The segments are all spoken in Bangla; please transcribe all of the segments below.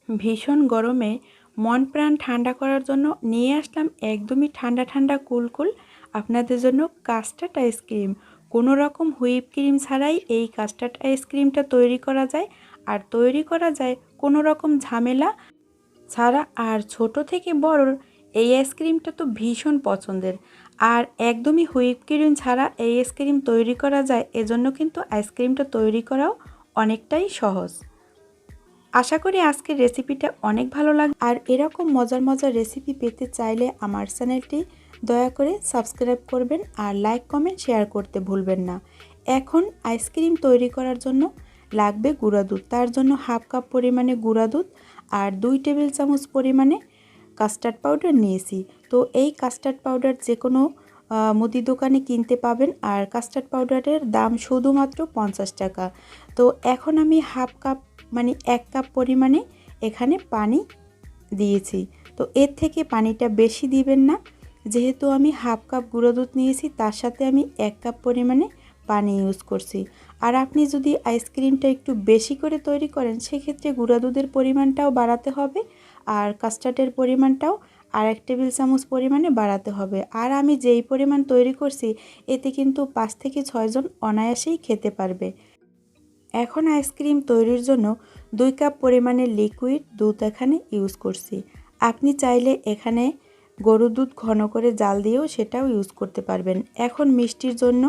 ভীষণ গরমে মন প্রাণ ঠান্ডা করার জন্য নিয়ে আসলাম একদমই ঠান্ডা ঠান্ডা কুলকুল আপনাদের জন্য কাস্টার্ড আইসক্রিম। কোনো রকম হুইপ ক্রিম ছাড়াই এই কাস্টার্ড আইসক্রিমটা তৈরি করা যায়, আর তৈরি করা যায় কোনো রকম ঝামেলা ছাড়া। আর ছোট থেকে বড়র এই আইসক্রিমটা তো ভীষণ পছন্দের। আর একদমই হুইপ ক্রিম ছাড়া এই আইসক্রিম তৈরি করা যায়, এজন্য কিন্তু আইসক্রিমটা তৈরি করাও অনেকটাই সহজ। আশা করি আজকের রেসিপিটা অনেক ভালো লাগবে। আর এরকম মজার মজার রেসিপি পেতে চাইলে আমার চ্যানেলটি দয়া করে সাবস্ক্রাইব করবেন আর লাইক কমেন্ট শেয়ার করতে ভুলবেন না। এখন আইসক্রিম তৈরি করার জন্য লাগবে গুঁড়া দুধ। তার জন্য হাফ কাপ পরিমাণে গুঁড়া দুধ আর 2 টেবিল চামচ পরিমাণে কাস্টার্ড পাউডার নিয়েছি। তো এই কাস্টার্ড পাউডার যে কোনো মুদি দোকানে কিনতে পাবেন, আর কাস্টার্ড পাউডারের দাম শুধুমাত্র 50 টাকা। তো এখন আমি হাফ কাপ মানে 1 কাপ পরিমাণে এখানে পানি দিয়েছি। তো এর থেকে পানিটা বেশি দিবেন না, যেহেতু আমি হাফ কাপ গুঁড়ো দুধ নিয়েছি তার সাথে আমি 1 কাপ পরিমাণে পানি ইউজ করছি। আর আপনি যদি আইসক্রিমটা একটু বেশি করে তৈরি করেন সেক্ষেত্রে গুঁড়া দুধের পরিমাণটাও বাড়াতে হবে, আর কাস্টার্ডের পরিমাণটাও আর 1 টেবিল চামচ পরিমাণে বাড়াতে হবে। আর আমি যেই পরিমাণ তৈরি করছি এতে কিন্তু 5 থেকে 6 জন অনায়াসেই খেতে পারবে। এখন আইসক্রিম তৈরির জন্য 2 কাপ পরিমাণে লিকুইড দুধ এখানে ইউজ করছি। আপনি চাইলে এখানে গরুর দুধ ঘন করে জাল দিয়েও সেটাও ইউজ করতে পারবেন। এখন মিষ্টির জন্য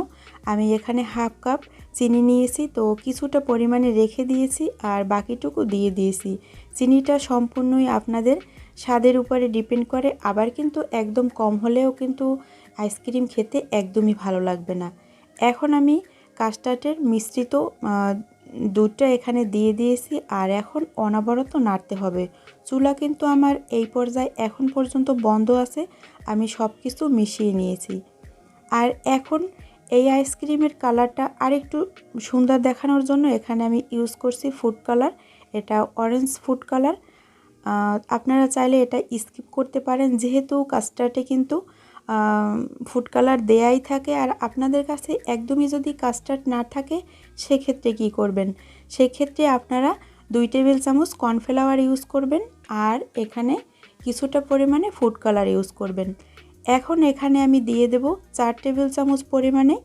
আমি এখানে হাফ কাপ চিনি নিয়েছি, তো কিছুটা পরিমাণে রেখে দিয়েছি আর বাকিটুকু দিয়ে দিয়েছি। চিনিটা সম্পূর্ণই আপনাদের স্বাদের উপরে ডিপেন্ড করে, আবার কিন্তু একদম কম হলেও কিন্তু আইসক্রিম খেতে একদমই ভালো লাগবে না। এখন আমি কাস্টার্ডের মিশ্রিত দুধটা এখানে দিয়ে দিয়েছি আর এখন অনবরত নাড়তে হবে। চুলা কিন্তু আমার এই পর্যায়ে এখন পর্যন্ত বন্ধ আছে, আমি সব কিছু মিশিয়ে নিয়েছি। আর এখন এই আইসক্রিমের কালারটা আরেকটু সুন্দর দেখানোর জন্য এখানে আমি ইউজ করছি ফুড কালার, এটা অরেঞ্জ ফুড কালার। আপনারা চাইলে এটা স্কিপ করতে পারেন, যেহেতু কাস্টার্ডে কিন্তু ফুড কালার দেয়াই থাকে। আর আপনাদের কাছে একদমই যদি কাস্টার্ড না থাকে সেক্ষেত্রে কি করবেন, সেক্ষেত্রে আপনারা 2 টেবিল চামচ কর্নফ্লাওয়ার ইউজ করবেন আর এখানে কিছুটা পরিমাণে ফুড কালার ইউজ করবেন। এখন এখানে আমি দিয়ে দেব 4 টেবিল চামচ পরিমাণে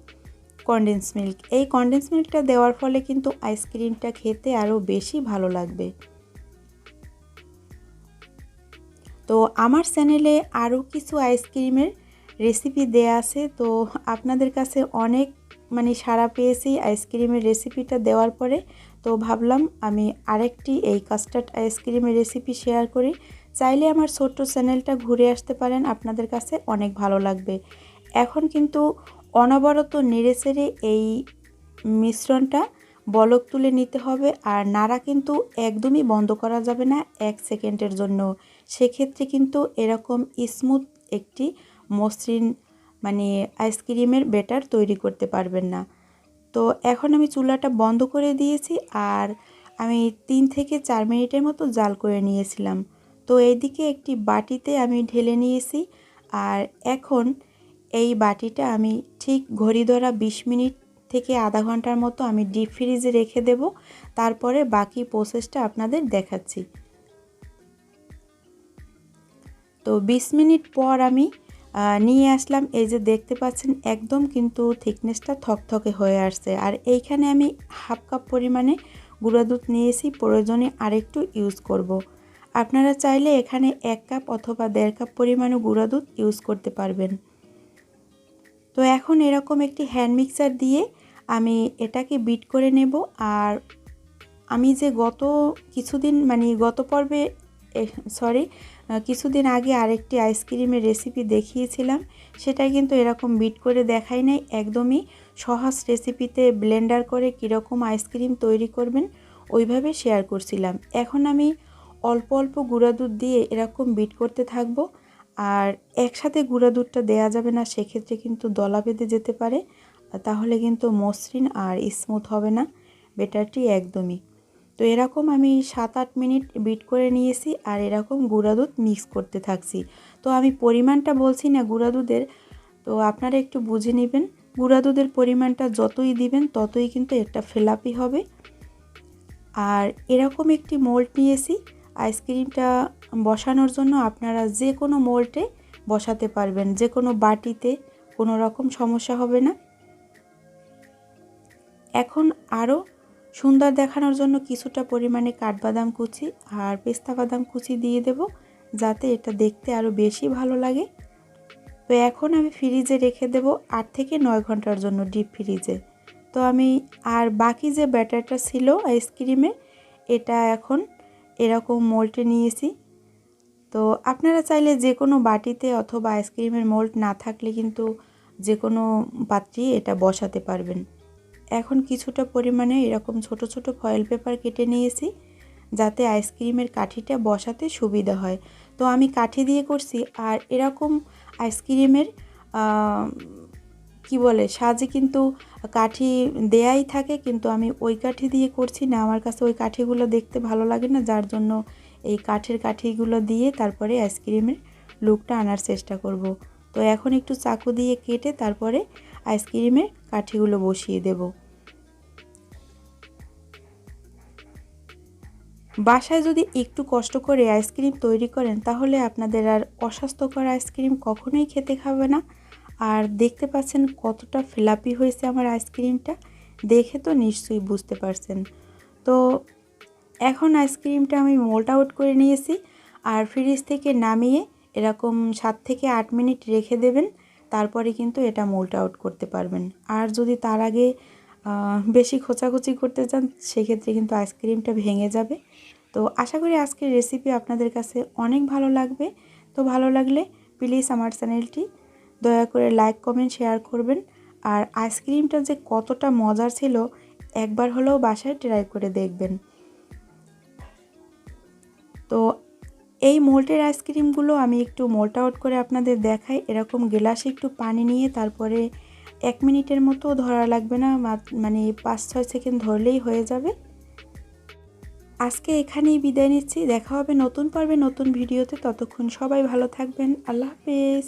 কনডেন্স মিল্ক। এই কনডেন্স মিল্কটা দেওয়ার ফলে কিন্তু আইসক্রিমটা খেতে আরও বেশি ভালো লাগবে। তো আমার চ্যানেলে আরও কিছু আইসক্রিমের রেসিপি দেয়া আছে, তো আপনাদের কাছে অনেক সাড়া পেয়েছি আইসক্রিমের রেসিপিটা দেওয়ার পরে। তো ভাবলাম আমি আরেকটি এই কাস্টার্ড আইসক্রিমের রেসিপি শেয়ার করি। চাইলে আমার ছোট্ট চ্যানেলটা ঘুরে আসতে পারেন, আপনাদের কাছে অনেক ভালো লাগবে। এখন কিন্তু অনবরত নেড়েচেড়ে এই মিশ্রণটা বলক তুলে নিতে হবে, আর নাড়া কিন্তু একদমই বন্ধ করা যাবে না 1 সেকেন্ডের জন্য। সেক্ষেত্রে কিন্তু এরকম স্মুথ একটি মসৃণ আইসক্রিমের ব্যাটার তৈরি করতে পারবেন না। তো এখন আমি চুলাটা বন্ধ করে দিয়েছি আর আমি 3 থেকে 4 মিনিটের মতো জাল করে নিয়েছিলাম। তো এইদিকে একটি বাটিতে আমি ঢেলে নিয়েছি, আর এখন এই বাটিটা আমি ঠিক ঘড়ি ধরা 20 মিনিট থেকে আধা ঘন্টার মতো আমি ডিপ ফ্রিজে রেখে দেব। তারপরে বাকি প্রসেসটা আপনাদের দেখাচ্ছি। তো 20 মিনিট পর আমি নিয়ে আসলাম। এই যে দেখতে পাচ্ছেন একদম কিন্তু থিকনেসটা থকথকে হয়ে আসছে। আর এইখানে আমি হাফ কাপ পরিমাণে গুঁড়া দুধ নিয়েছি, প্রয়োজনে আরেকটু ইউজ করব। আপনারা চাইলে এখানে 1 কাপ অথবা 1.5 কাপ পরিমাণে গুঁড়া দুধ ইউজ করতে পারবেন। তো এখন এরকম একটি হ্যান্ড মিক্সার দিয়ে আমি এটাকে বিট করে নেব। আর আমি যে গত পর্বে কিছুদিন আগে আরেকটি আইসক্রিমের রেসিপি দেখিয়েছিলাম, সেটা কিন্তু এরকম বিট করে দেখাই নাই, একদমই সহজ রেসিপিতে ব্লেন্ডার করে কীরকম আইসক্রিম তৈরি করবেন ওইভাবে শেয়ার করছিলাম। এখন আমি অল্প অল্প গুঁড়া দুধ দিয়ে এরকম বিট করতে থাকবো। আর একসাথে গুঁড়া দুধটা দেয়া যাবে না, সেক্ষেত্রে কিন্তু দলা বেঁধে যেতে পারে, তাহলে কিন্তু মসৃণ আর স্মুথ হবে না ব্যাটারটি একদমই। তো এরকম আমি 7-8 মিনিট বিট করে নিয়েছি আর এরকম গুঁড়া দুধ মিক্স করতে থাকছি। তো আমি পরিমাণটা বলছি না গুঁড়া দুধের, তো আপনারা একটু বুঝে নেবেন। গুঁড়া দুধের পরিমাণটা যতই দিবেন ততই কিন্তু একটা ফ্লাপি হবে। আর এরকম একটি মোল্ড নিয়েছি আইসক্রিমটা বসানোর জন্য আপনারা যে কোনো মোল্ডে বসাতে পারবেন, যে কোনো বাটিতে, কোনো রকম সমস্যা হবে না। এখন আরও সুন্দর দেখানোর জন্য কিছুটা পরিমাণে কাঠবাদাম কুচি আর পেস্তা বাদাম কুচি দিয়ে দেব, যাতে এটা দেখতে আরও বেশি ভালো লাগে। তো এখন আমি ফ্রিজে রেখে দেব 8 থেকে 9 ঘন্টার জন্য, ডিপ ফ্রিজে। তো আমি আর বাকি যে ব্যাটারটা ছিল আইসক্রিমের, এটা এখন এরকম মোল্ডে নিয়েছি। তো আপনারা চাইলে যে কোনো বাটিতে অথবা আইসক্রিমের মোল্ড না থাকলে কিন্তু যে কোনো পাত্রে এটা বসাতে পারবেন। এখন কিছুটা পরিমাণে এরকম ছোট ছোট ফয়েল পেপার কেটে নিয়েছি, যাতে আইসক্রিমের কাঠিটা বসাতে সুবিধা হয়। তো আমি কাঠি দিয়ে করছি, আর এরকম আইসক্রিমের কি বলে সাজে কিন্তু কাঠি দেয়াই থাকে, কিন্তু আমি ওই কাঠি দিয়ে করছি না, আমার কাছে ওই কাঠিগুলো দেখতে ভালো লাগে না, যার জন্য এই কাঠের কাঠিগুলো দিয়ে তারপরে আইসক্রিমের লুকটা আনার চেষ্টা করব। তো এখন একটু চাকু দিয়ে কেটে তারপরে আইসক্রিমের কাঠিগুলো বসিয়ে দেব। বাসায় যদি একটু কষ্ট করে আইসক্রিম তৈরি করেন, তাহলে আপনাদের আর অস্বাস্থ্যকর আইসক্রিম কখনোই খেতে খাবে না। আর দেখতে পাচ্ছেন কতটা ফ্লাপি হয়েছে আমার আইসক্রিমটা, দেখে তো নিশ্চয়ই বুঝতে পারছেন। তো এখন আইসক্রিমটা আমি মোল্ড আউট করে নিয়েছি, আর ফ্রিজ থেকে নামিয়ে এরকম 7 থেকে 8 মিনিট রেখে দেবেন, তারপরে কিন্তু এটা মোল্ড আউট করতে পারবেন। আর যদি তার আগে বেশি খোঁচাখুচি করতে চান, সেক্ষেত্রে কিন্তু আইসক্রিমটা ভেঙে যাবে। তো আশা করি আজকের রেসিপি আপনাদের কাছে অনেক ভালো লাগবে। তো ভালো লাগলে প্লিজ আমার চ্যানেলটি দয়া করে লাইক, কমেন্ট, শেয়ার করবেন। আর আইসক্রিমটা যে কতটা মজার ছিল, একবার হলেও বাসায় ট্রাই করে দেখবেন। তো এই মোল্টের আইসক্রিমগুলো আমি একটু মোল্ট আউট করে আপনাদের দেখাই। এরকম গ্লাসে একটু পানি নিয়ে তারপরে 1 মিনিটের মতো ধরা লাগবে না, মানে 5-6 সেকেন্ড ধরলেই হয়ে যাবে। আজকে এখানেই বিদায় নিচ্ছি, দেখা হবে নতুন পর্বে নতুন ভিডিওতে। ততক্ষণ সবাই ভালো থাকবেন। আল্লাহ হাফেজ।